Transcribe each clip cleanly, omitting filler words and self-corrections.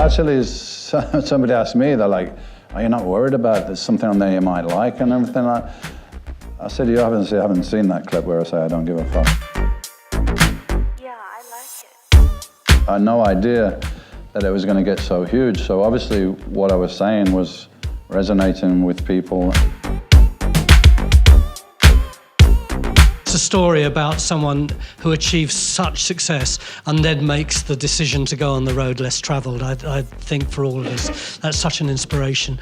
actually, somebody asked me, they're like, are you not worried about there's something on there you might like and everything like that? I said, you haven't seen that clip where I say I don't give a fuck. Yeah, I like it. I had no idea that it was going to get so huge. So obviously what I was saying was resonating with people. It's a story about someone who achieves such success and then makes the decision to go on the road less travelled. I think for all of us, that's such an inspiration.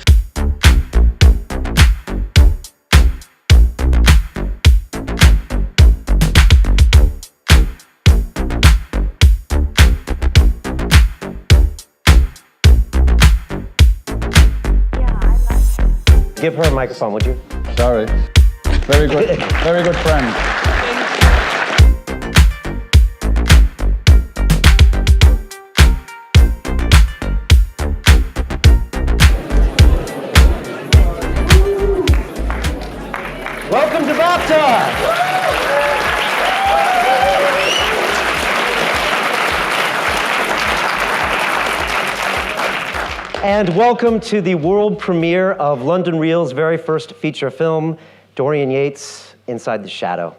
Give her a microphone, would you? Sorry. Very good friend. Welcome to BAFTA! And welcome to the world premiere of London Reel's very first feature film, Dorian Yates, Inside the Shadow.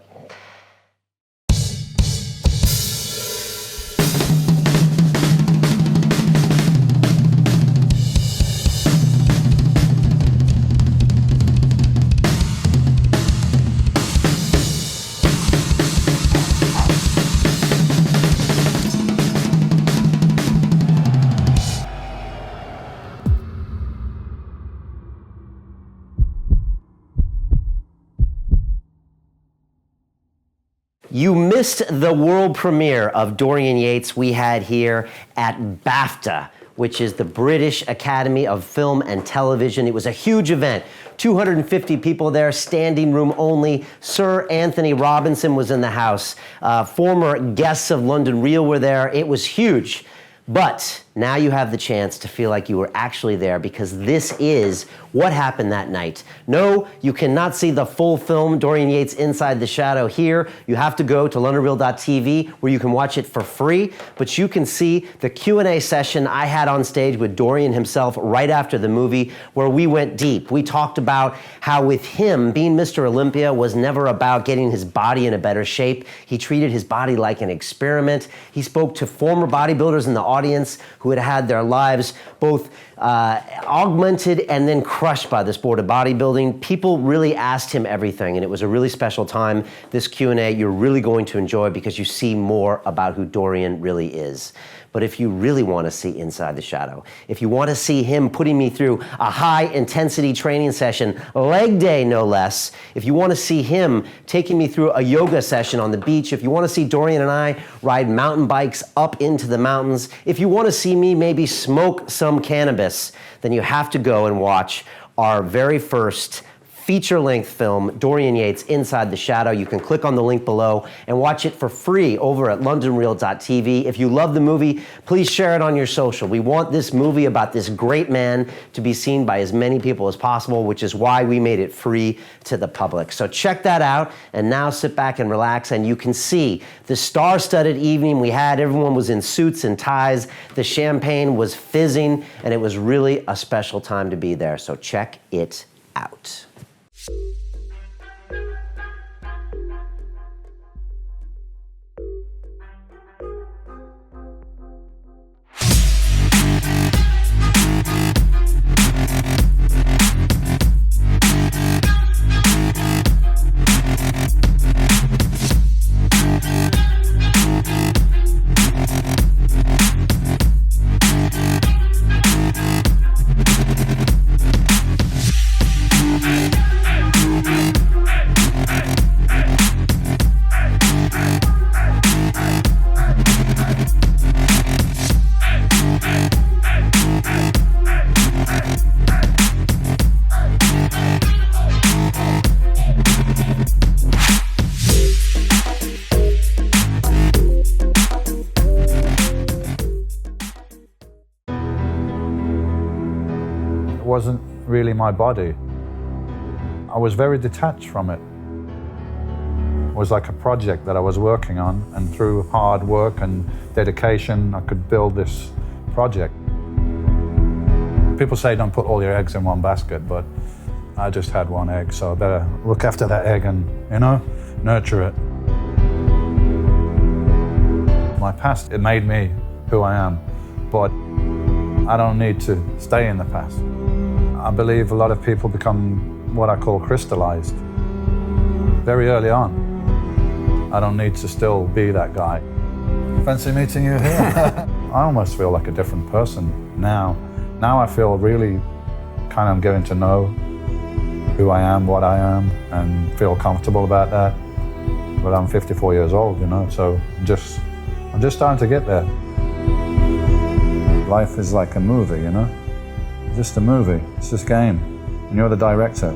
You missed the world premiere of Dorian Yates we had here at BAFTA, which is the British Academy of Film and Television. It was a huge event. 250 people there, standing room only. Sir Anthony Robinson was in the house. Former guests of London Reel were there. It was huge. But now you have the chance to feel like you were actually there, because this is what happened that night. No, you cannot see the full film, Dorian Yates Inside the Shadow, here. You have to go to londonreel.tv where you can watch it for free, but you can see the Q&A session I had on stage with Dorian himself right after the movie, where we went deep. We talked about how with him, being Mr. Olympia was never about getting his body in a better shape. He treated his body like an experiment. He spoke to former bodybuilders in the audience who had had their lives both augmented and then crushed by the sport of bodybuilding. People really asked him everything, and it was a really special time. This Q&A you're really going to enjoy, because you see more about who Dorian really is. But if you really want to see Inside the Shadow, if you want to see him putting me through a high-intensity training session, leg day no less, if you want to see him taking me through a yoga session on the beach, if you want to see Dorian and I ride mountain bikes up into the mountains, if you want to see me maybe smoke some cannabis, then you have to go and watch our very first feature-length film, Dorian Yates Inside the Shadow. You can click on the link below and watch it for free over at londonreel.tv. If you love the movie, please share it on your social. We want this movie about this great man to be seen by as many people as possible, which is why we made it free to the public. So check that out, and now sit back and relax, and you can see the star-studded evening we had. Everyone was in suits and ties. The champagne was fizzing, and it was really a special time to be there. So check it out. Wasn't really my body. I was very detached from it. It was like a project that I was working on, and through hard work and dedication, I could build this project. People say don't put all your eggs in one basket, but I just had one egg, so I better look after that egg and, you know, nurture it. My past, it made me who I am, but I don't need to stay in the past. I believe a lot of people become what I call crystallized very early on. I don't need to still be that guy. Fancy meeting you here. I almost feel like a different person now. Now I feel really kind of getting to know who I am, what I am, and feel comfortable about that. But I'm 54 years old, you know, so I'm just starting to get there. Life is like a movie, you know? It's just a movie, it's just a game, and you're the director.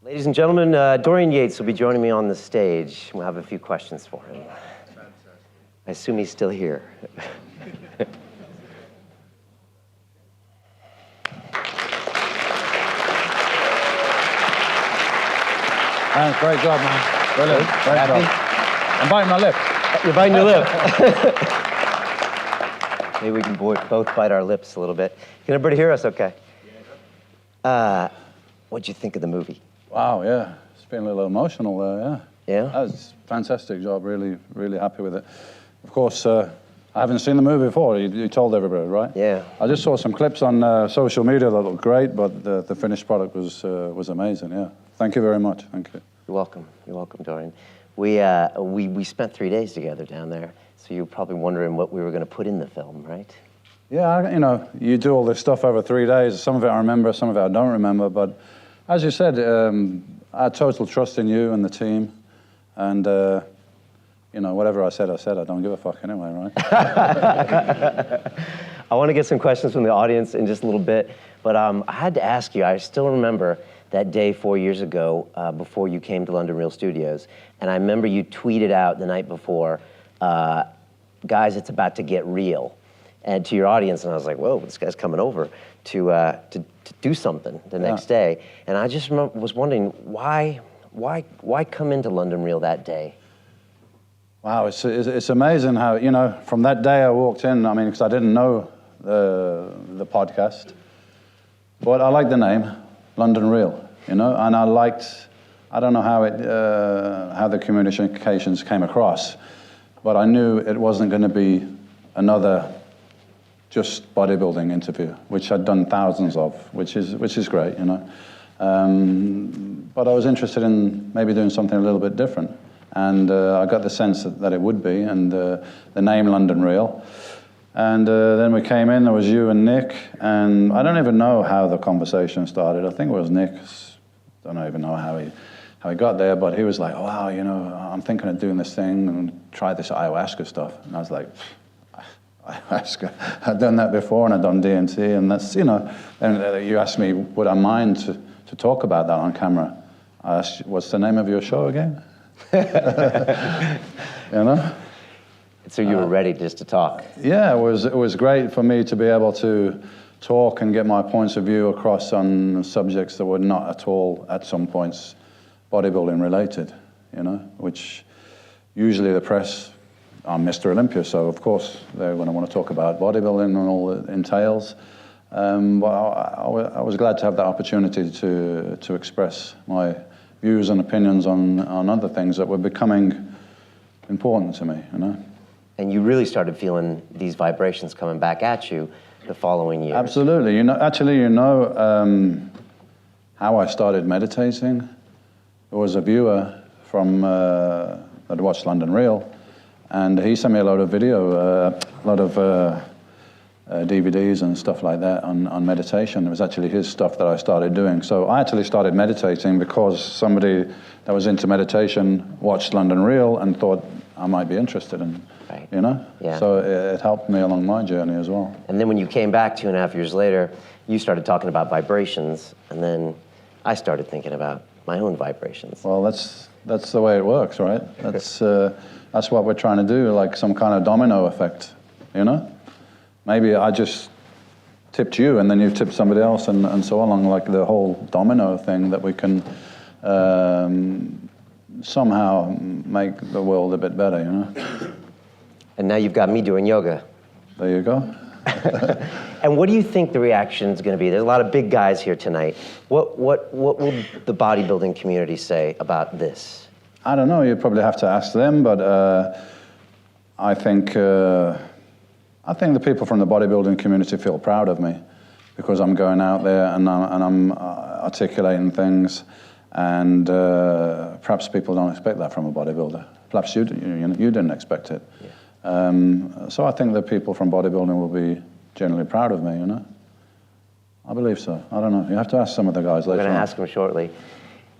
Ladies and gentlemen, Dorian Yates will be joining me on the stage. We'll have a few questions for him. I assume he's still here. Thanks, great job, man. Brilliant, great job. I'm biting my lip. You're biting your lip. Maybe we can both bite our lips a little bit. Can everybody hear us okay? What'd you think of the movie? Wow, yeah. It's been a little emotional there, yeah. Yeah? That was a fantastic job, really, really happy with it. Of course, I haven't seen the movie before, you told everybody, right? Yeah. I just saw some clips on social media that looked great, but the finished product was amazing, yeah. Thank you very much, thank you. You're welcome, Dorian. We spent 3 days together down there, so you're probably wondering what we were going to put in the film, right? Yeah, you know, you do all this stuff over 3 days. Some of it I remember, some of it I don't remember, but as you said, I had total trust in you and the team, and you know, whatever I said, I don't give a fuck anyway, right? I want to get some questions from the audience in just a little bit, but I had to ask you, I still remember that day 4 years ago before you came to London Real Studios, and I remember you tweeted out the night before, guys, it's about to get real, and to your audience, and I was like, whoa, this guy's coming over to do something the next day, and I just was wondering, why come into London Real that day? Wow, it's amazing how, you know, from that day I walked in, I mean, because I didn't know the podcast, but I liked the name, London Real, you know, and I don't know how the communications came across, but I knew it wasn't going to be another just bodybuilding interview, which I'd done thousands of, which is great, you know. But I was interested in maybe doing something a little bit different, and I got the sense that it would be, and the name London Real. And then we came in, there was you and Nick, and I don't even know how the conversation started. I think it was Nick. I don't even know how he got there, but he was like, oh, wow, you know, I'm thinking of doing this thing and try this ayahuasca stuff. And I was like, ayahuasca, I'd done that before, and I'd done DMT, and that's, you know, and you asked me, would I mind to talk about that on camera? I asked, what's the name of your show again? You know? So you were ready just to talk? Yeah, it was great for me to be able to talk and get my points of view across on subjects that were not at all, at some points, bodybuilding related, you know, which usually the press, I'm Mr. Olympia, so of course they're going to want to talk about bodybuilding and all it entails. But I was glad to have that opportunity to express my views and opinions on other things that were becoming important to me, you know. And you really started feeling these vibrations coming back at you the following year. Absolutely. You know, actually, you know how I started meditating? There was a viewer from that watched London Real, and he sent me a lot of video, a lot of DVDs and stuff like that on meditation. It was actually his stuff that I started doing. So I actually started meditating because somebody that was into meditation watched London Real and thought I might be interested in, right. You know? Yeah. So it helped me along my journey as well. And then when you came back 2.5 years later, you started talking about vibrations, and then I started thinking about my own vibrations. Well, that's that's the way it works, right? That's what we're trying to do, like some kind of domino effect, you know? Maybe I just tipped you and then you tipped somebody else and so on, like the whole domino thing that we can somehow make the world a bit better, you know? And now you've got me doing yoga. There you go. And what do you think the reaction is going to be? There's a lot of big guys here tonight. What will the bodybuilding community say about this? I don't know. You'd probably have to ask them, but I think the people from the bodybuilding community feel proud of me because I'm going out there and I'm articulating things, and perhaps people don't expect that from a bodybuilder. Perhaps you didn't expect it. Yeah. So I think the people from bodybuilding will be generally proud of me, you know? I believe so. I don't know. You have to ask some of the guys later. I'm going to ask them shortly.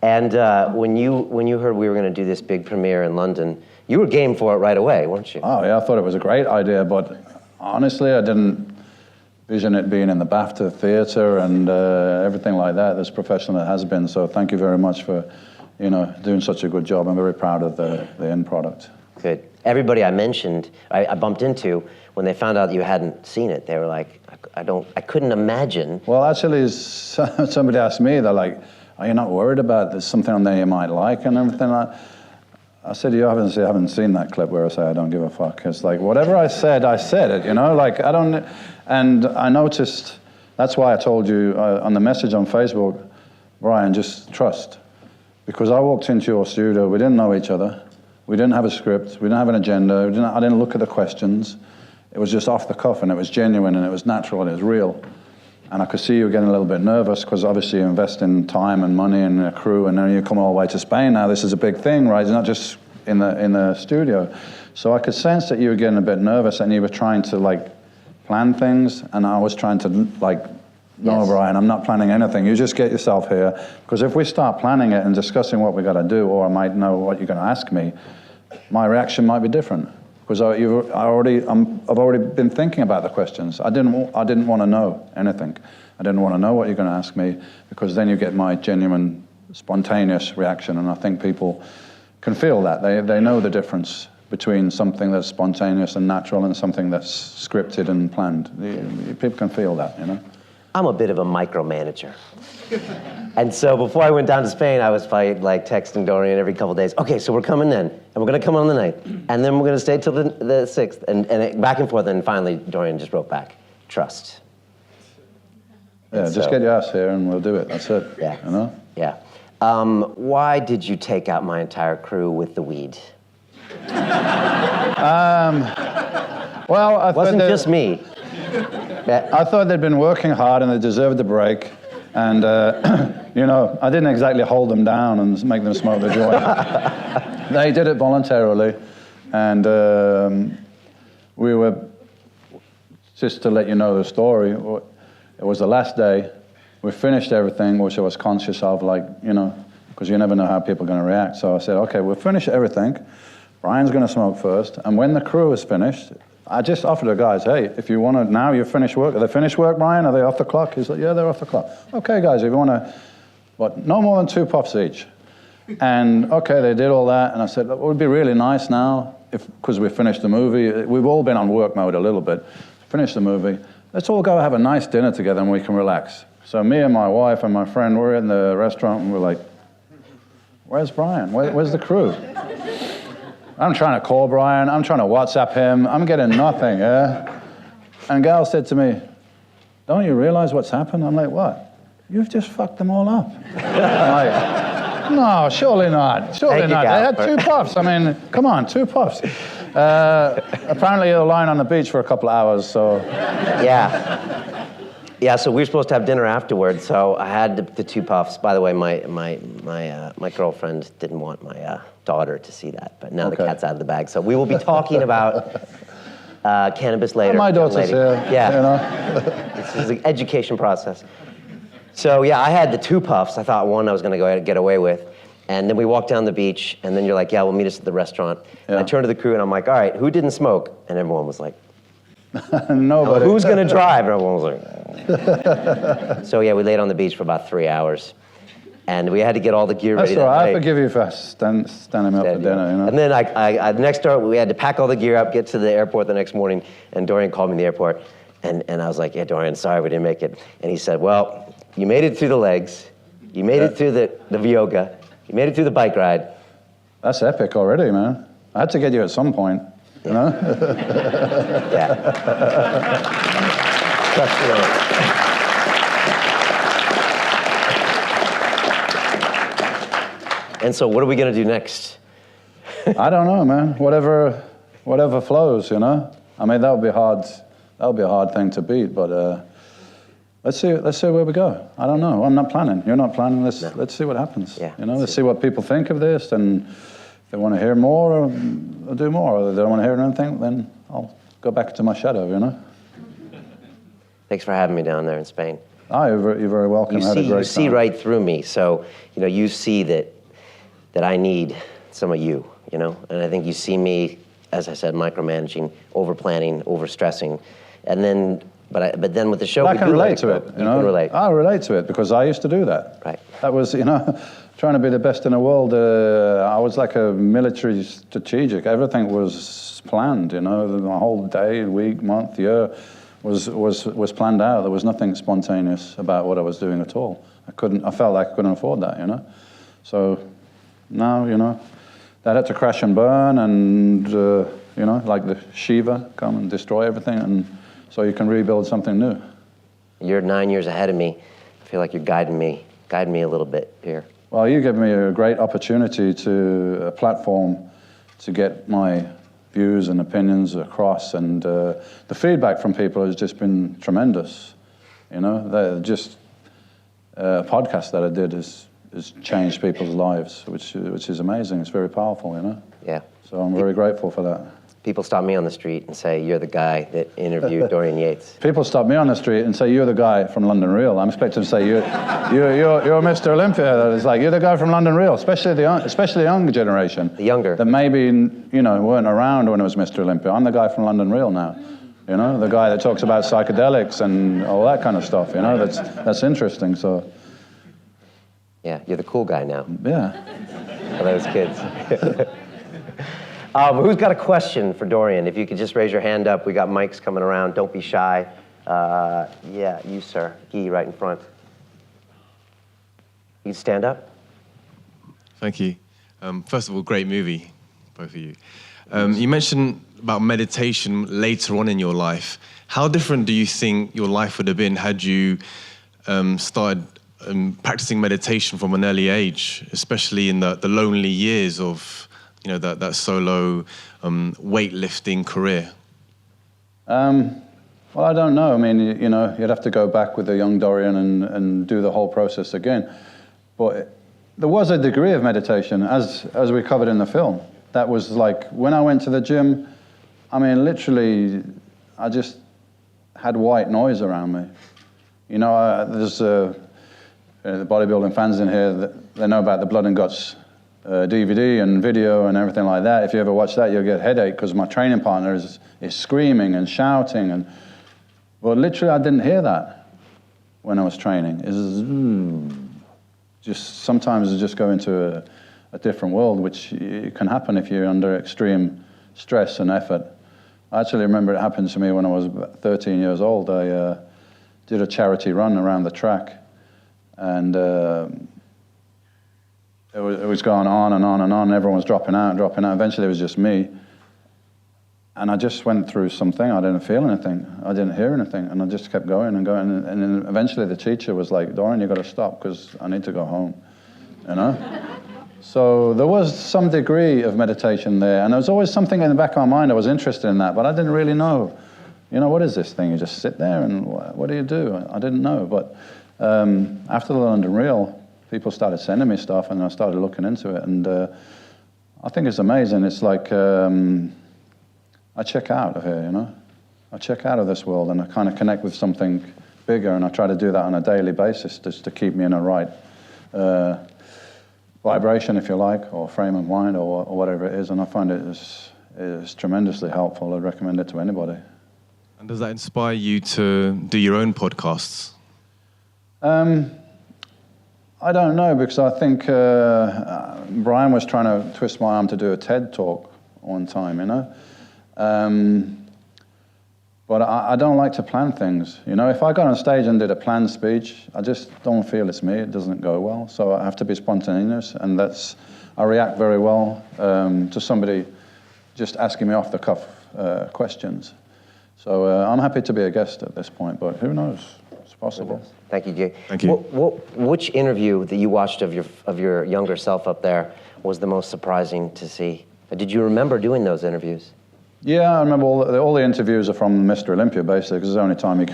And when you heard we were going to do this big premiere in London, you were game for it right away, weren't you? Oh, yeah, I thought it was a great idea, but honestly, I didn't vision it being in the BAFTA theater and everything like that, as professional it has been. So thank you very much for, you know, doing such a good job. I'm very proud of the end product. Good. Everybody I mentioned, I bumped into, when they found out that you hadn't seen it, they were like, I couldn't imagine. Well, actually, somebody asked me, they're like, are you not worried about there's something on there you might like and everything like that? I said, you haven't seen that clip where I say I don't give a fuck. It's like, whatever I said it, you know? Like, I don't, and I noticed, that's why I told you on the message on Facebook, Brian, just trust. Because I walked into your studio, we didn't know each other. We didn't have a script, we didn't have an agenda, I didn't look at the questions. It was just off the cuff and it was genuine and it was natural and it was real. And I could see you getting a little bit nervous because obviously you invest in time and money and a crew, and then you come all the way to Spain now. This is a big thing, right? It's not just in the studio. So I could sense that you were getting a bit nervous and you were trying to like plan things, and I was trying to like, no, yes. Brian, I'm not planning anything. You just get yourself here, because if we start planning it and discussing what we got to do, or I might know what you're going to ask me, my reaction might be different. Because I've already been thinking about the questions. I didn't want to know anything. I didn't want to know what you're going to ask me, because then you get my genuine, spontaneous reaction, and I think people can feel that. They know the difference between something that's spontaneous and natural and something that's scripted and planned. People can feel that, you know. I'm a bit of a micromanager. And so before I went down to Spain, I was like texting Dorian every couple of days, okay, so we're coming then, and we're going to come on the night, and then we're going to stay till the 6th, and back and forth, and finally Dorian just wrote back, trust. Yeah, just get your ass here and we'll do it, that's it. Yeah. You know? Yeah. Why did you take out my entire crew with the weed? Well, I wasn't just me. I thought they'd been working hard and they deserved a break. And, you know, I didn't exactly hold them down and make them smoke the joint. They did it voluntarily. And we were, just to let you know the story, it was the last day. We finished everything, which I was conscious of, like, you know, because you never know how people are going to react. So I said, okay, we'll finish everything. Brian's going to smoke first. And when the crew is finished, I just offered the guys, hey, if you want to, now you've finished work. Are they finished work, Brian? Are they off the clock? He's like, yeah, they're off the clock. Okay, guys, if you want to, but no more than 2 puffs each. And okay, they did all that. And I said, it would be really nice now, because we finished the movie. We've all been on work mode a little bit. Finished the movie. Let's all go have a nice dinner together and we can relax. So me and my wife and my friend, we're in the restaurant and we're like, where's Brian? Where's the crew? I'm trying to call Brian, I'm trying to WhatsApp him, I'm getting nothing, yeah? And Gal said to me, don't you realize what's happened? I'm like, what? You've just fucked them all up. I'm like, no, surely not, surely not. They had 2 puffs, I mean, come on, 2 puffs. Apparently they were lying on the beach for a couple of hours, so. Yeah, so we were supposed to have dinner afterwards, so I had the 2 puffs. By the way, my girlfriend didn't want my daughter to see that, but now the cat's out of the bag. So we will be talking about cannabis later. My daughter's here. Yeah, you know? This is an education process. So yeah, I had the 2 puffs. I thought one I was going to go ahead and get away with. And then we walked down the beach, and then you're like, yeah, we'll meet us at the restaurant. Yeah. And I turned to the crew, and I'm like, all right, who didn't smoke? And everyone was like, nobody. Who's going to drive? And everyone was like, so yeah, we laid on the beach for about 3 hours. And we had to get all the gear ready. That's all right. I night. forgive you for standing him up for dinner, you know. And then I next door, we had to pack all the gear up, get to the airport the next morning, and Dorian called me in the airport, and I was like, yeah, Dorian, sorry we didn't make it. And he said, well, you made it through the legs, you made it through the yoga, you made it through the bike ride. That's epic already, man. I had to get you at some point, you know? Yeah. And so what are we going to do next? I don't know, man. Whatever flows, you know? I mean, that would be hard. That would be a hard thing to beat, but let's see where we go. I don't know. I'm not planning. You're not planning. Let's see what happens. Yeah, you know, let's see what people think of this, and if they want to hear more, I'll do more. Or if they don't want to hear anything, then I'll go back to my shadow, you know? Thanks for having me down there in Spain. Oh, you're very welcome. You see right through me, so you see that I need some of you, you know? And I think you see me, as I said, micromanaging, over-planning, over-stressing. And then, but then with the show, I can relate to it, you know? Can relate. I relate to it because I used to do that. Right. That was, you know, trying to be the best in the world. I was like a military strategic. Everything was planned, you know? The whole day, week, month, year was planned out. There was nothing spontaneous about what I was doing at all. I felt like I couldn't afford that, you know? So now, you know, that had to crash and burn and, you know, like the Shiva come and destroy everything, and so you can rebuild something new. You're 9 years ahead of me. I feel like you're guiding me a little bit here. Well, you give me a great opportunity a platform to get my views and opinions across, and the feedback from people has just been tremendous. You know, just a podcast that I did has changed people's lives, which is amazing. It's very powerful, you know? Yeah. So I'm very grateful for that. People stop me on the street and say, you're the guy that interviewed Dorian Yates. People stop me on the street and say, you're the guy from London Real. I'm expecting to say, you're Mr. Olympia. It's like, you're the guy from London Real, especially the younger generation. The younger. That maybe, you know, weren't around when it was Mr. Olympia. I'm the guy from London Real now. You know, the guy that talks about psychedelics and all that kind of stuff, you know, that's interesting, so. Yeah, you're the cool guy now. Yeah. For those kids. Who's got a question for Dorian? If you could just raise your hand up. We got mics coming around. Don't be shy. Yeah, you, sir. Guy, right in front. You stand up. Thank you. First of all, great movie, both of you. You mentioned about meditation later on in your life. How different do you think your life would have been had you started practicing meditation from an early age, especially in the lonely years of, you know, that solo weightlifting career? Well, I don't know. I mean, you know, you'd have to go back with the young Dorian and do the whole process again. But there was a degree of meditation, as we covered in the film. That was like, when I went to the gym, I mean, literally, I just had white noise around me. You know, there's the bodybuilding fans in here, they know about the Blood and Guts DVD and video and everything like that. If you ever watch that, you'll get a headache because my training partner is screaming and shouting. But literally, I didn't hear that when I was training. Just sometimes you just go into a different world, which can happen if you're under extreme stress and effort. I actually remember it happened to me when I was about 13 years old. I did a charity run around the track, and it was going on and on and on. Everyone was dropping out. Eventually, it was just me. And I just went through something. I didn't feel anything. I didn't hear anything. And I just kept going and going. And then eventually the teacher was like, Dorian, you got to stop because I need to go home, you know? So there was some degree of meditation there. And there was always something in the back of my mind. I was interested in that, but I didn't really know, you know, what is this thing? You just sit there and what do you do? I didn't know. But after the London Real, people started sending me stuff, and I started looking into it. And I think it's amazing. It's like I check out of here, you know? I check out of this world, and I kind of connect with something bigger, and I try to do that on a daily basis just to keep me in a right vibration, if you like, or frame of mind, or whatever it is. And I find it is tremendously helpful. I'd recommend it to anybody. And does that inspire you to do your own podcasts? I don't know, because I think Brian was trying to twist my arm to do a TED talk one time, you know. But I don't like to plan things. You know, if I got on stage and did a planned speech, I just don't feel it's me. It doesn't go well. So I have to be spontaneous, and I react very well to somebody just asking me off the cuff questions. So I'm happy to be a guest at this point, but who knows? It's possible. Thank you, Jay. Thank you. Which interview that you watched of your younger self up there was the most surprising to see? Did you remember doing those interviews? Yeah, I remember all the interviews are from Mr. Olympia, basically, because it's the only time you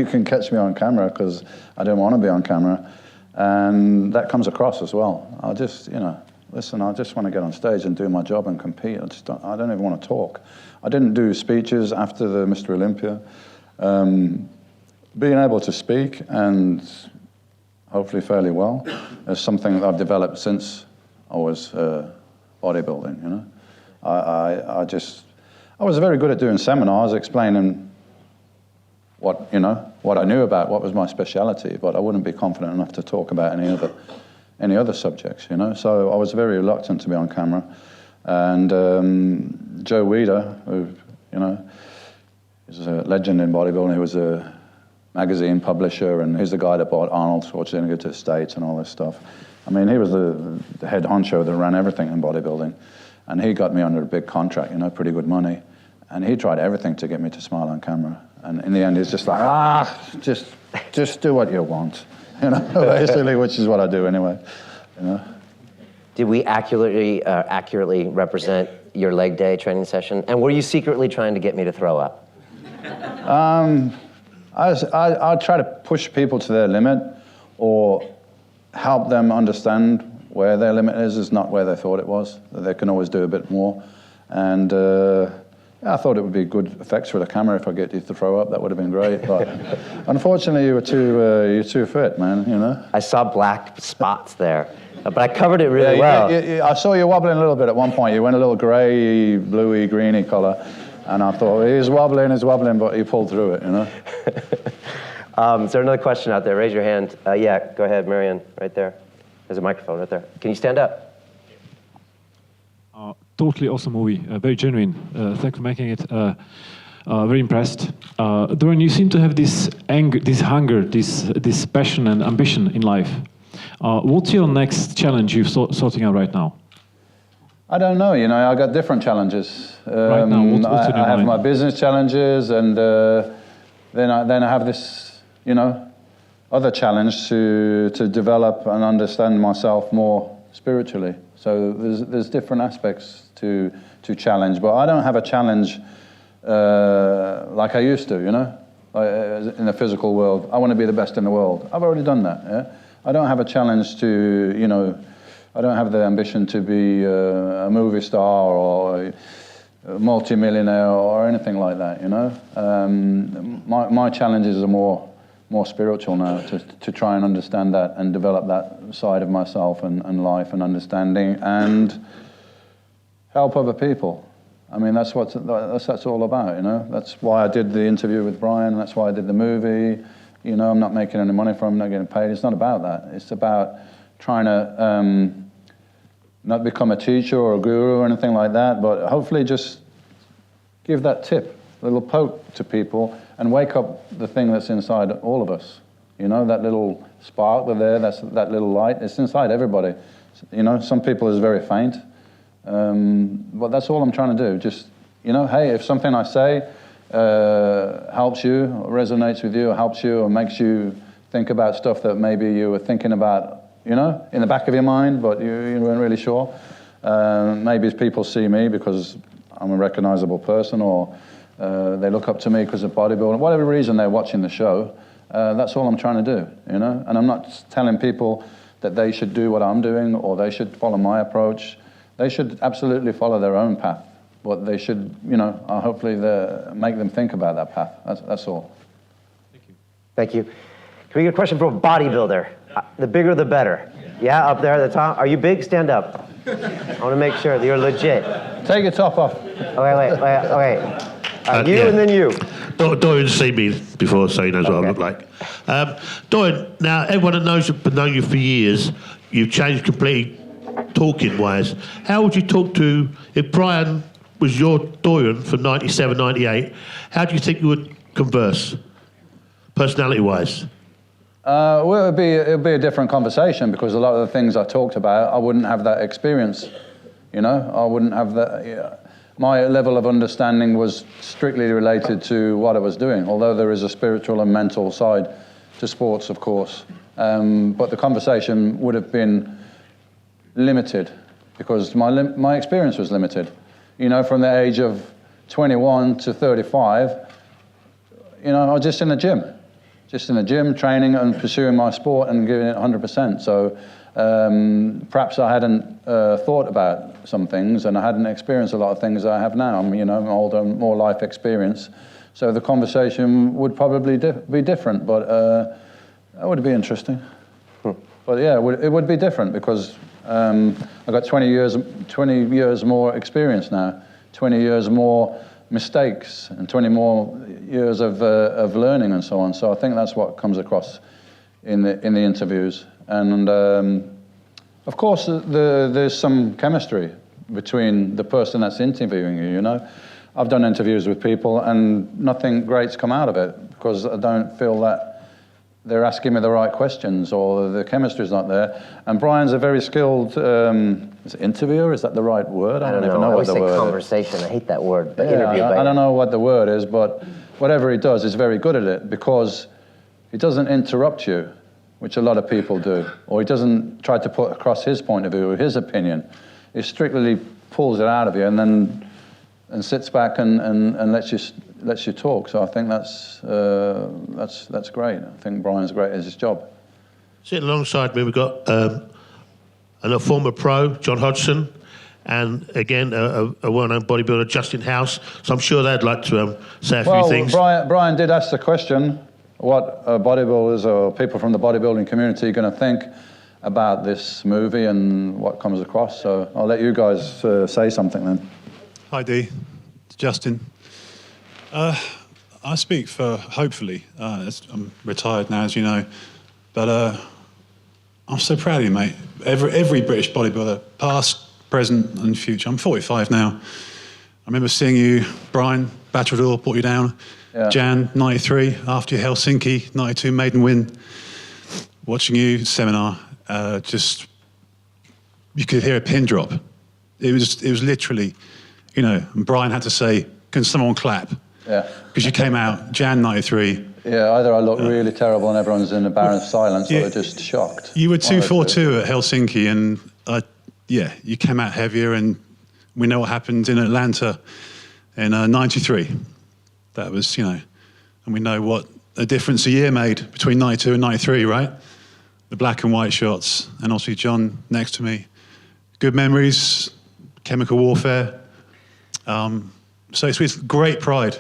can catch me on camera, because I didn't want to be on camera. And that comes across as well. I just, you know, listen, I just want to get on stage and do my job and compete. I don't even want to talk. I didn't do speeches after the Mr. Olympia. Being able to speak, and hopefully fairly well, is something that I've developed since I was bodybuilding, you know. I was very good at doing seminars, explaining what I knew about, what was my speciality, but I wouldn't be confident enough to talk about any other subjects, you know. So I was very reluctant to be on camera. And Joe Weider, who, you know, is a legend in bodybuilding. He was a magazine publisher, and he's the guy that brought Arnold Schwarzenegger to the States and all this stuff. I mean, he was the head honcho that ran everything in bodybuilding. And he got me under a big contract, you know, pretty good money. And he tried everything to get me to smile on camera. And in the end, he's just like, just do what you want, you know, basically, which is what I do anyway, you know. Did we accurately represent your leg day training session? And were you secretly trying to get me to throw up? I try to push people to their limit, or help them understand where their limit is not where they thought it was, that they can always do a bit more. And I thought it would be good effects for the camera if I get you to throw up. That would have been great. But unfortunately, you're too fit, man, you know. I saw black spots there, but I covered it really well. I saw you wobbling a little bit at one point. You went a little grey, bluey, greeny color. And I thought, he's wobbling, but he pulled through it, you know. Is there another question out there? Raise your hand. Yeah, go ahead, Marianne, right there. There's a microphone right there. Can you stand up? Totally awesome movie, very genuine. Thanks for making it. Very impressed. Dorian, you seem to have this anger, this hunger, this passion and ambition in life. What's your next challenge you're sorting out right now? I don't know, you know, I got different challenges. Right now, what's in your I have mind? my business challenges, and then I have this, you know, other challenge to develop and understand myself more spiritually. So there's different aspects to challenge, but I don't have a challenge like I used to, you know, in the physical world. I want to be the best in the world. I've already done that, yeah? I don't have a challenge to, you know, I don't have the ambition to be a movie star or a multi-millionaire or anything like that, you know. My challenges are more spiritual now, to try and understand that and develop that side of myself and life and understanding and help other people. I mean, that's what that's all about, you know. That's why I did the interview with Brian. That's why I did the movie. You know, I'm not making any money from it, I'm not getting paid. It's not about that. It's about trying to not become a teacher or a guru or anything like that, but hopefully just give that tip, a little poke to people, and wake up the thing that's inside all of us. You know, that little spark there, that little light, it's inside everybody. You know, some people is very faint, but that's all I'm trying to do. Just, you know, hey, if something I say helps you, or resonates with you, or helps you, or makes you think about stuff that maybe you were thinking about, you know, in the back of your mind, but you weren't really sure. Maybe people see me because I'm a recognizable person, or they look up to me because of bodybuilding. Whatever reason they're watching the show, that's all I'm trying to do, you know? And I'm not telling people that they should do what I'm doing or they should follow my approach. They should absolutely follow their own path, but they should, you know, hopefully make them think about that path. That's all. Thank you. Thank you. Can we get a question from a bodybuilder? The bigger the better. Yeah, up there at the top. Are you big? Stand up. I want to make sure that you're legit. Take your top off. Okay, wait. You and then you. Dorian's seen me before, so he knows what I look like. Dorian, now everyone that knows you for years, you've changed completely talking-wise. How would you talk to, if Brian was your Dorian from 97, 98, how do you think you would converse, personality-wise? Well, it'd be a different conversation, because a lot of the things I talked about, I wouldn't have that experience. You know, I wouldn't have that. Yeah. My level of understanding was strictly related to what I was doing, although there is a spiritual and mental side to sports, of course. But the conversation would have been limited, because my experience was limited. You know, from the age of 21 to 35, you know, I was just in the gym, training and pursuing my sport and giving it 100%. So perhaps I hadn't thought about some things, and I hadn't experienced a lot of things that I have now. I'm, you know, I'm older, more life experience. So the conversation would probably be different, but that would be interesting. But yeah, it would be different, because I've got 20 years more experience now, 20 years more mistakes, and 20 more years of learning and so on. So I think that's what comes across in the interviews. And of course, there's some chemistry between the person that's interviewing you, you know. I've done interviews with people and nothing great's come out of it, because I don't feel that they're asking me the right questions, or the chemistry's not there. And Brian's a very skilled is it interviewer? Is that the right word? I don't even know what the word is. Conversation. I hate that word, but yeah, I don't know what the word is, but whatever he does, he's very good at it, because he doesn't interrupt you, which a lot of people do, or he doesn't try to put across his point of view or his opinion. He strictly pulls it out of you and sits back and lets you talk. So I think that's great. I think Brian's great at his job. Sitting alongside me, we've got a former pro, John Hodgson, and again a well-known bodybuilder, Justin House. So I'm sure they'd like to say a few things. Brian did ask the question, what bodybuilders or people from the bodybuilding community are going to think about this movie and what comes across. So I'll let you guys say something then. Hi Dee, it's Justin. I speak for, hopefully, I'm retired now, as you know, but I'm so proud of you, mate. Every British bodybuilder, past, present and future. I'm 45 now. I remember seeing you, Brian, Bachelor, brought you down, yeah. Jan, 93, after your Helsinki, 92 maiden win. Watching you, seminar, just, you could hear a pin drop. It was literally, you know, and Brian had to say, can someone clap? Yeah. Because you came out, Jan 93. Yeah, either I look really terrible and everyone's in embarrassed silence, or they're just shocked. You were 242 at Helsinki, and you came out heavier, and we know what happened in Atlanta in 93. That was, you know, and we know what a difference a year made between 92 and 93, right? The black and white shots, and obviously John next to me. Good memories, chemical warfare. So it's with great pride.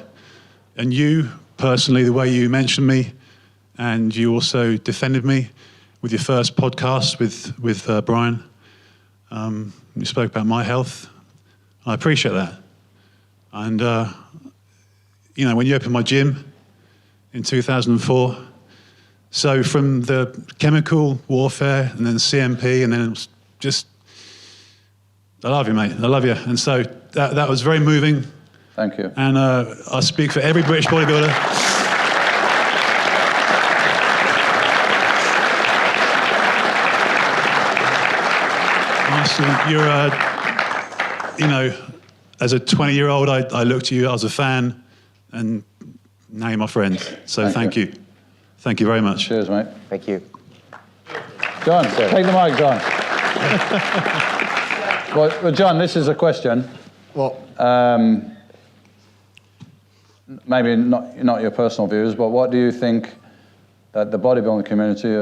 And you, personally, the way you mentioned me, and you also defended me with your first podcast with Brian. You spoke about my health. I appreciate that. And, you know, when you opened my gym in 2004, so from the chemical warfare and then CMP, and then it was just, I love you, mate. I love you. And so that was very moving. Thank you. And I speak for every British bodybuilder. Honestly, you're, you know, as a 20-year-old, I looked at you, I was a fan, and now you're my friend. So thank you. Thank you very much. Cheers, mate. Thank you. John, take the mic, John. Well, John, this is a question. What? Maybe not your personal views, but what do you think that the bodybuilding community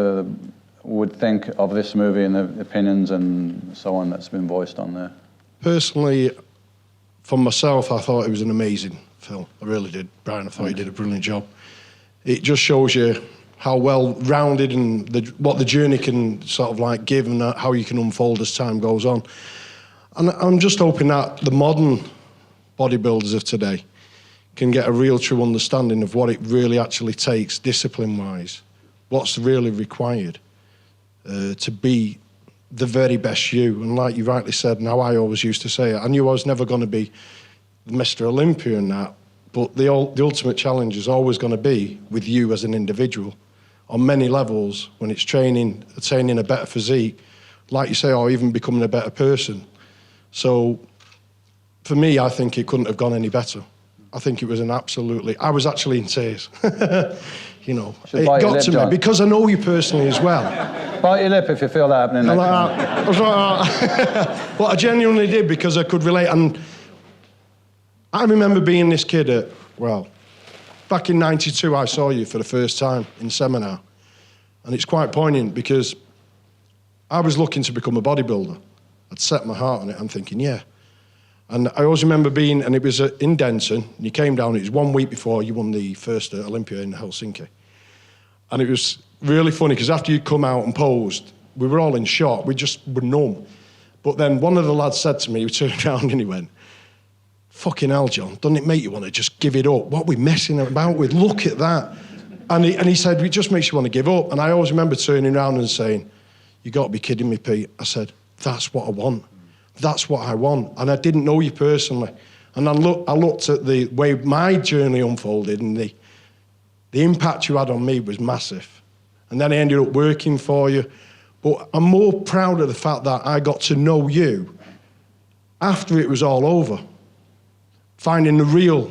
would think of this movie and the opinions and so on that's been voiced on there? Personally, for myself, I thought it was an amazing film. I really did. Brian, I thought he did a brilliant job. It just shows you how well-rounded and what the journey can sort of like give, and how you can unfold as time goes on. And I'm just hoping that the modern bodybuilders of today can get a real true understanding of what it really actually takes, discipline-wise, what's really required to be the very best you. And like you rightly said, and how I always used to say it, I knew I was never going to be Mr. Olympia in that, but the ultimate challenge is always going to be with you as an individual on many levels, when it's training, attaining a better physique, like you say, or even becoming a better person. So for me, I think it couldn't have gone any better. I think it was an absolutely, I was actually in tears. You know, it got to me because I know you personally as well. Bite your lip if you feel that happening. I was like that. But I genuinely did, because I could relate. And I remember being this kid at, well, back in '92, I saw you for the first time in seminar. And it's quite poignant because I was looking to become a bodybuilder. I'd set my heart on it. I'm thinking, yeah. And I always remember being, and it was in Denton, and you came down, it was 1 week before you won the first Olympia in Helsinki. And it was really funny, because after you'd come out and posed, we were all in shock, we just were numb. But then one of the lads said to me, he turned around and he went, "Fucking hell, John, doesn't it make you want to just give it up? What are we messing about with? Look at that." And he said, "It just makes you want to give up." And I always remember turning around and saying, "You got to be kidding me, Pete." I said, "That's what I want. That's what I want." And I didn't know you personally. And I looked at the way my journey unfolded, and the impact you had on me was massive. And then I ended up working for you. But I'm more proud of the fact that I got to know you after it was all over. Finding the real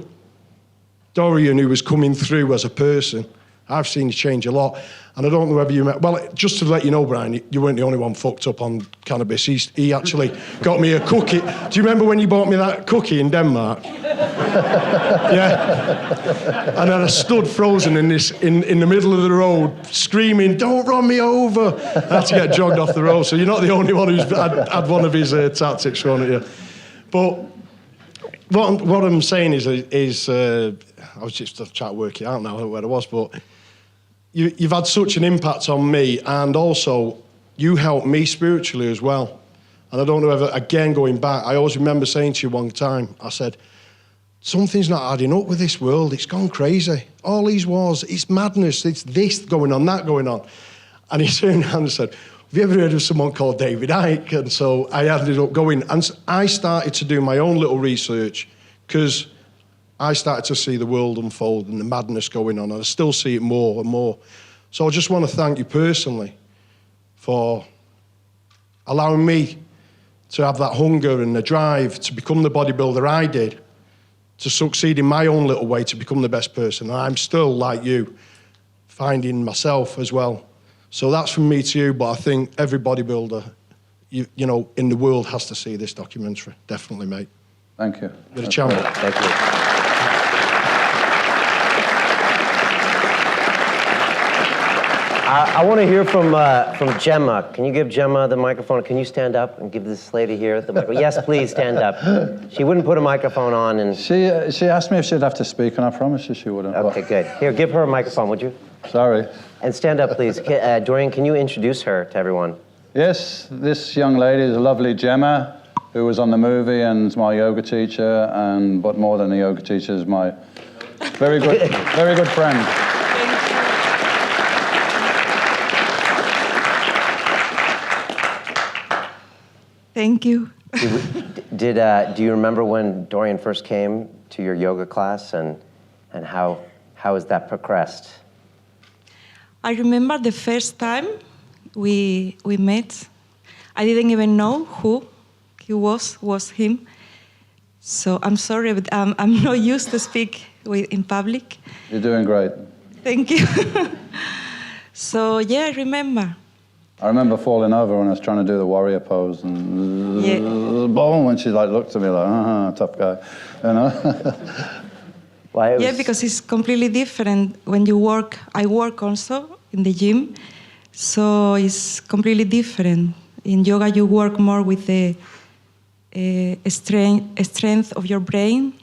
Dorian who was coming through as a person. I've seen you change a lot. And I don't know whether you met... Well, just to let you know, Brian, you weren't the only one fucked up on cannabis. He actually got me a cookie. Do you remember when you bought me that cookie in Denmark? Yeah. And then I stood frozen in the middle of the road, screaming, "Don't run me over!" I had to get jogged off the road. So you're not the only one who's had one of his tactics thrown at you. But what I'm saying is I was just trying to work it out now, I don't know where I was, but you've had such an impact on me, and also you helped me spiritually as well. And I don't know whether, again, going back, I always remember saying to you one time, I said, something's not adding up with this world. It's gone crazy. All these wars, it's madness. It's this going on, that going on. And he turned around and said, "Have you ever heard of someone called David Icke?" And so I ended up going, and I started to do my own little research, because I started to see the world unfold and the madness going on, and I still see it more and more. So I just want to thank you personally for allowing me to have that hunger and the drive to become the bodybuilder I did, to succeed in my own little way to become the best person. And I'm still, like you, finding myself as well. So that's from me to you, but I think every bodybuilder, you know, in the world has to see this documentary. Definitely, mate. Thank you. You're a champion. Thank you. I want to hear from Gemma. Can you give Gemma the microphone? Can you stand up and give this lady here the microphone? Yes, please stand up. She wouldn't put a microphone on, and she asked me if she'd have to speak, and I promised you she wouldn't. Okay, good. Here, give her a microphone, would you? Sorry. And stand up, please. Dorian, can you introduce her to everyone? Yes, this young lady is a lovely Gemma, who was on the movie and is my yoga teacher, but more than a yoga teacher, is my very good friend. Thank you. Do you remember when Dorian first came to your yoga class, and how has that progressed? I remember the first time we met. I didn't even know who he was him. So I'm sorry, but I'm not used to speak in public. You're doing great. Thank you. So yeah, I remember. I remember falling over when I was trying to do the warrior pose, and boom, and she looked at me like, tough guy, you know. Yeah, because it's completely different when you work. I work also in the gym, so it's completely different. In yoga, you work more with the strength of your brain.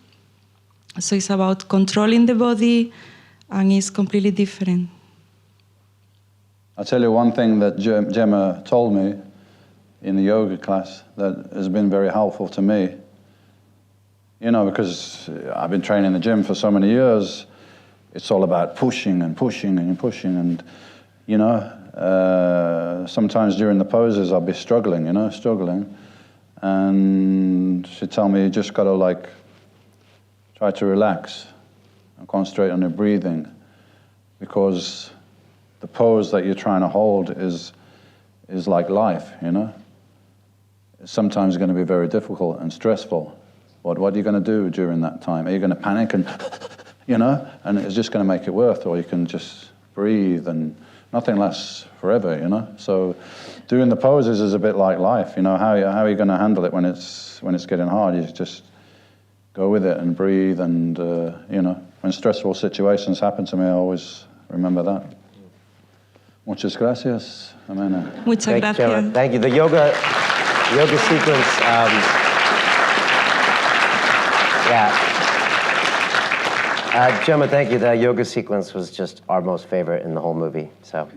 So it's about controlling the body, and it's completely different. I'll tell you one thing that Gemma told me in the yoga class that has been very helpful to me You know, because I've been training in the gym for so many years, it's all about pushing and pushing and pushing. And, you know, sometimes during the poses I'll be struggling, you know, struggling. And she'd tell me, you just got to, like, try to relax and concentrate on your breathing, because the pose that you're trying to hold is like life, you know? It's sometimes going to be very difficult and stressful. But what are you going to do during that time? Are you going to panic and, you know? And it's just going to make it worse, or you can just breathe, and nothing lasts forever, you know? So doing the poses is a bit like life, you know? How are you going to handle it when it's getting hard? You just go with it and breathe, and, you know, when stressful situations happen to me, I always remember that. Muchas gracias, Amena. Muchas gracias. Thank you. The yoga sequence, Gemma, thank you. The yoga sequence was just our most favorite in the whole movie. So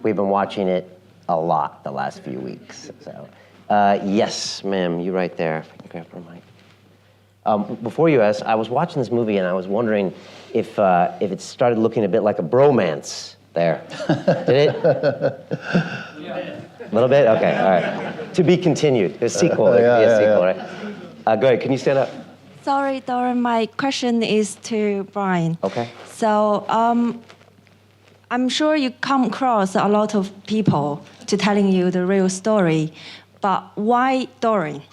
we've been watching it a lot the last few weeks. So yes, ma'am, you right there. If I can grab her mic. Before you asked, I was watching this movie and I was wondering if it started looking a bit like a bromance there. Did it? A little bit? Okay, all right. To be continued. A sequel. There could be a sequel, right? Go ahead. Can you stand up? Sorry, Dorian. My question is to Brian. Okay. So I'm sure you come across a lot of people to telling you the real story, but why Dorian?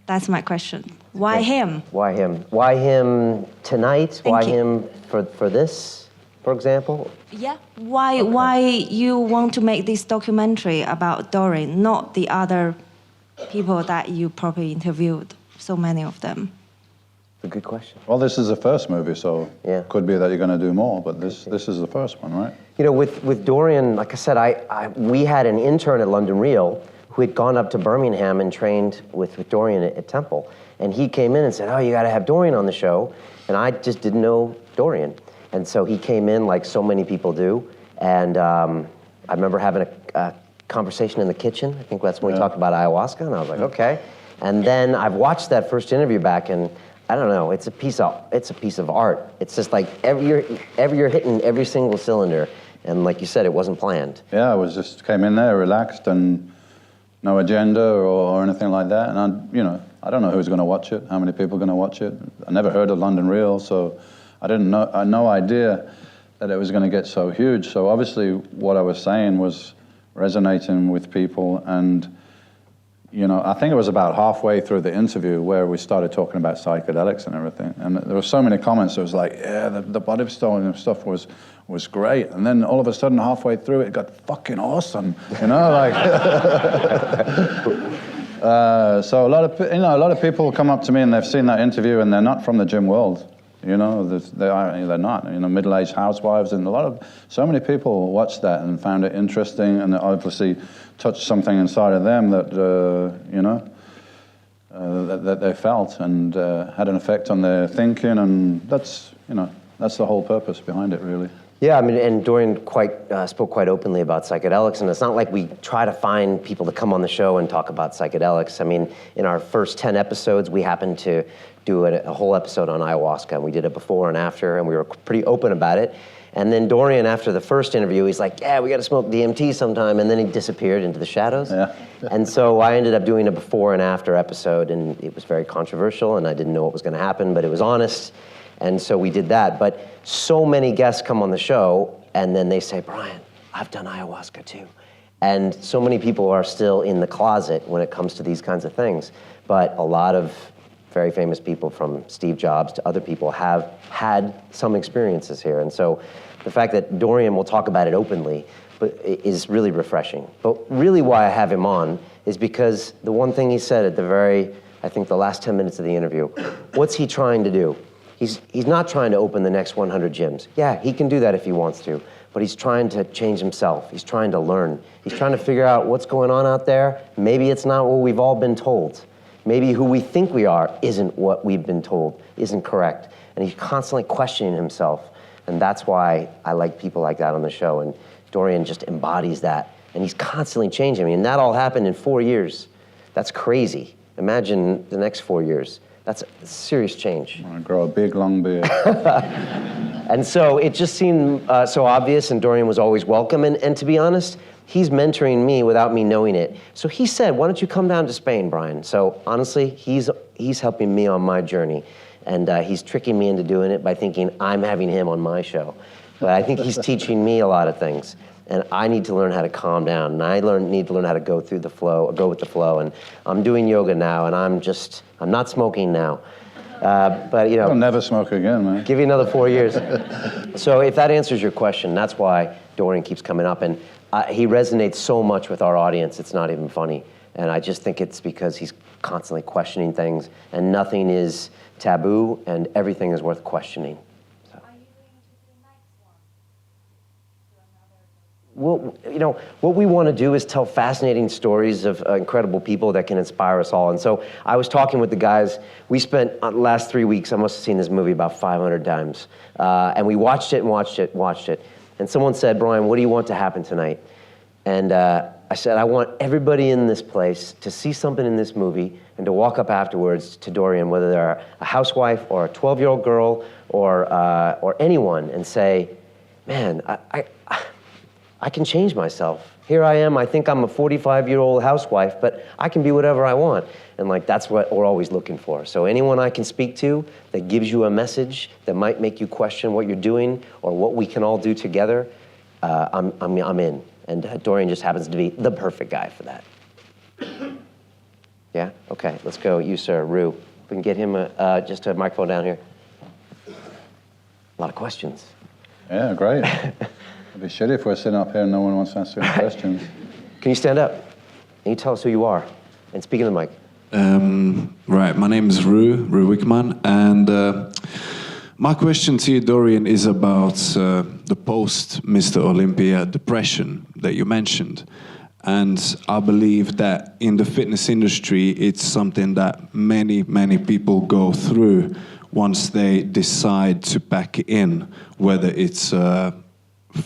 That's my question. Why him? Why him? Why him tonight? Why him for this, for example? Yeah. Why you want to make this documentary about Dorian, not the other people that you probably interviewed, so many of them? A good question. Well, this is the first movie, so it could be that you're going to do more, but this is the first one, right? You know, with Dorian, like I said, we had an intern at London Real who had gone up to Birmingham and trained with Dorian at Temple. And he came in and said, oh, you got to have Dorian on the show. And I just didn't know Dorian. And so he came in like so many people do. And I remember having a conversation in the kitchen. I think that's when we talked about ayahuasca. And I was like, okay. And then I've watched that first interview back, and I don't know, it's a piece of art. It's just like you're hitting every single cylinder. And like you said, it wasn't planned. Yeah, I was just came in there relaxed and no agenda or anything like that. And I don't know who's going to watch it, how many people are going to watch it. I never heard of London Real, so I had no idea that it was going to get so huge. So obviously what I was saying was resonating with people. And, you know, I think it was about halfway through the interview where we started talking about psychedelics and everything. And there were so many comments. It was like, yeah, the bodybuilding stuff was great. And then all of a sudden, halfway through, it got fucking awesome. You know, like. So a lot of people come up to me and they've seen that interview and they're not from the gym world. You know, they're not. You know, middle-aged housewives, and so many people watched that and found it interesting, and it obviously touched something inside of them that that they felt and had an effect on their thinking, and that's the whole purpose behind it, really. Yeah, I mean, and Dorian spoke quite openly about psychedelics, and it's not like we try to find people to come on the show and talk about psychedelics. I mean, in our first 10 episodes, we happened to do a whole episode on ayahuasca, and we did it before and after, and we were pretty open about it. And then Dorian, after the first interview, he's like, yeah, we got to smoke DMT sometime, and then he disappeared into the shadows. Yeah. And so I ended up doing a before and after episode, and it was very controversial, and I didn't know what was going to happen, but it was honest. And so we did that. But so many guests come on the show, and then they say, Brian, I've done ayahuasca too. And so many people are still in the closet when it comes to these kinds of things. But a lot of very famous people, from Steve Jobs to other people, have had some experiences here. And so the fact that Dorian will talk about it openly is really refreshing. But really why I have him on is because the one thing he said at the last 10 minutes of the interview, what's he trying to do? He's not trying to open the next 100 gyms. Yeah, he can do that if he wants to, but he's trying to change himself. He's trying to learn. He's trying to figure out what's going on out there. Maybe it's not what we've all been told. Maybe who we think we are isn't what we've been told, isn't correct. And he's constantly questioning himself. And that's why I like people like that on the show. And Dorian just embodies that. And he's constantly changing. I mean, that all happened in 4 years. That's crazy. Imagine the next 4 years. That's a serious change. I grow a big, long beard. And so it just seemed so obvious, and Dorian was always welcome. And to be honest, he's mentoring me without me knowing it. So he said, why don't you come down to Spain, Brian? So honestly, he's helping me on my journey. And he's tricking me into doing it by thinking I'm having him on my show. But I think he's teaching me a lot of things. And I need to learn how to calm down. And I need to learn how to go with the flow. And I'm doing yoga now, and I'm not smoking now. But you know, I'll never smoke again, man. Give you another 4 years. So if that answers your question, that's why Dorian keeps coming up. And he resonates so much with our audience, it's not even funny. And I just think it's because he's constantly questioning things, and nothing is taboo, and everything is worth questioning. So. Are you going to do the next one? Well, you know, what we want to do is tell fascinating stories of incredible people that can inspire us all. And so I was talking with the guys. We spent the last 3 weeks, I must have seen this movie about 500 times. And we watched it and watched it. And someone said, Brian, what do you want to happen tonight? And I said, I want everybody in this place to see something in this movie and to walk up afterwards to Dorian, whether they're a housewife or a 12-year-old girl or anyone, and say, man, I can change myself. Here I am, I think I'm a 45-year-old housewife, but I can be whatever I want. And like, that's what we're always looking for. So anyone I can speak to that gives you a message that might make you question what you're doing or what we can all do together, I'm in. And Dorian just happens to be the perfect guy for that. Yeah? Okay, let's go. You, sir, Rue. We can get him just a microphone down here. A lot of questions. Yeah, great. It'd be shitty if we're sitting up here and no one wants to answer any questions. Can you stand up? And you tell us who you are? And speak in the mic. Right, my name is Rue Wickman, and my question to you, Dorian, is about the post-Mr. Olympia depression that you mentioned. And I believe that in the fitness industry, it's something that many, many people go through once they decide to pack it in, whether it's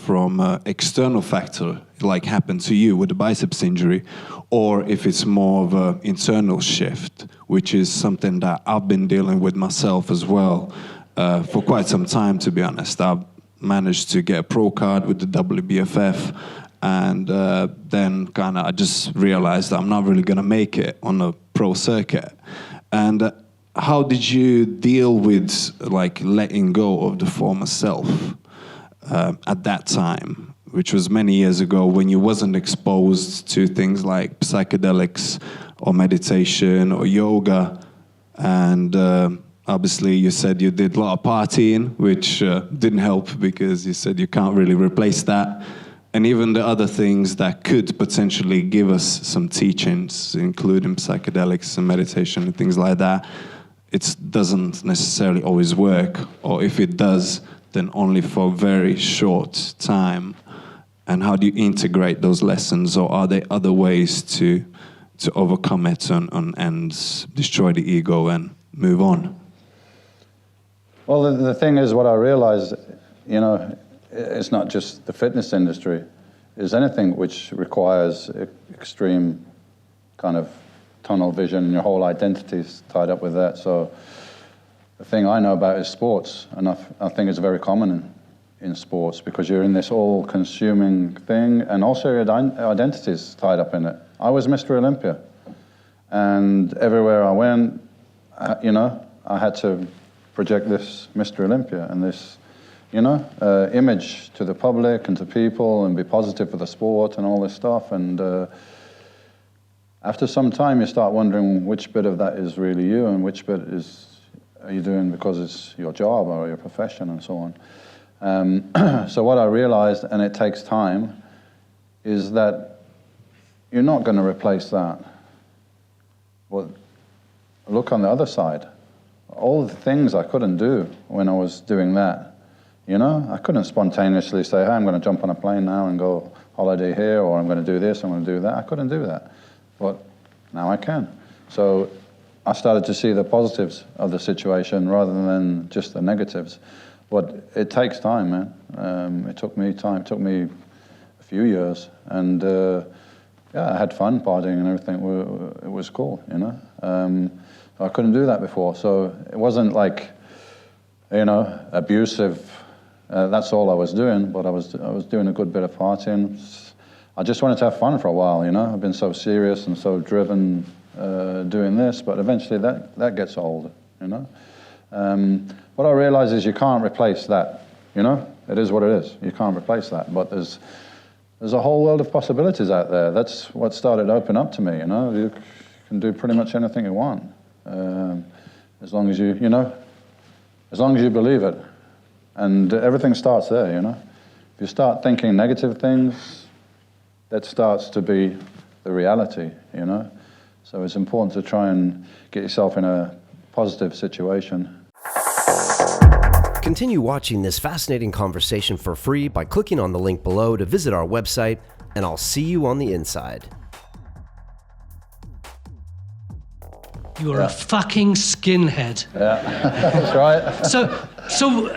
from an external factor, like happened to you with the biceps injury, or if it's more of an internal shift, which is something that I've been dealing with myself as well for quite some time, to be honest. I've managed to get a pro card with the WBFF, and then kind of I just realized that I'm not really going to make it on a pro circuit. And how did you deal with like letting go of the former self at that time, which was many years ago when you wasn't exposed to things like psychedelics or meditation or yoga? And obviously you said you did a lot of partying, which didn't help because you said you can't really replace that. And even the other things that could potentially give us some teachings, including psychedelics and meditation and things like that, it doesn't necessarily always work. Or if it does, then only for a very short time. And how do you integrate those lessons, or are there other ways to overcome it and destroy the ego and move on? Well, the thing is, what I realized, you know, it's not just the fitness industry. It's anything which requires extreme kind of tunnel vision. Your whole identity is tied up with that. So the thing I know about is sports, and I think it's very common in sports because you're in this all-consuming thing, and also your identity is tied up in it. I was Mr. Olympia, and everywhere I went, you know, I had to project this Mr. Olympia and this, you know, image to the public and to people, and be positive for the sport and all this stuff. And after some time, you start wondering which bit of that is really you and which bit are you doing because it's your job or your profession and so on. So what I realized, and it takes time, is that you're not going to replace that. Well, look on the other side. All the things I couldn't do when I was doing that, you know? I couldn't spontaneously say, hey, I'm going to jump on a plane now and go holiday here, or I'm going to do this, I'm going to do that. I couldn't do that. But now I can. So I started to see the positives of the situation rather than just the negatives. But it takes time, man. It took me time. It took me a few years. And yeah, I had fun partying and everything. It was cool, you know? I couldn't do that before. So it wasn't like, abusive. That's all I was doing, but I was doing a good bit of partying. I just wanted to have fun for a while, I've been so serious and so driven doing this, but eventually that gets old, What I realize is you can't replace that, It is what it is. You can't replace that, but there's a whole world of possibilities out there. That's what started to open up to me, You can do pretty much anything you want, as long as you, as long as you believe it. And everything starts there, If you start thinking negative things, that starts to be the reality, So it's important to try and get yourself in a positive situation. Continue watching this fascinating conversation for free by clicking on the link below to visit our website, and I'll see you on the inside. You are a fucking skinhead. Yeah, that's right. So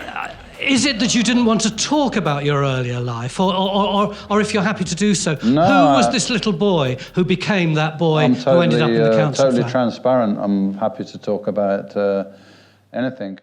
is it that you didn't want to talk about your earlier life, or if you're happy to do so, no, who was this little boy who became that boy who ended up in the council totally flat? transparent. I'm happy to talk about anything.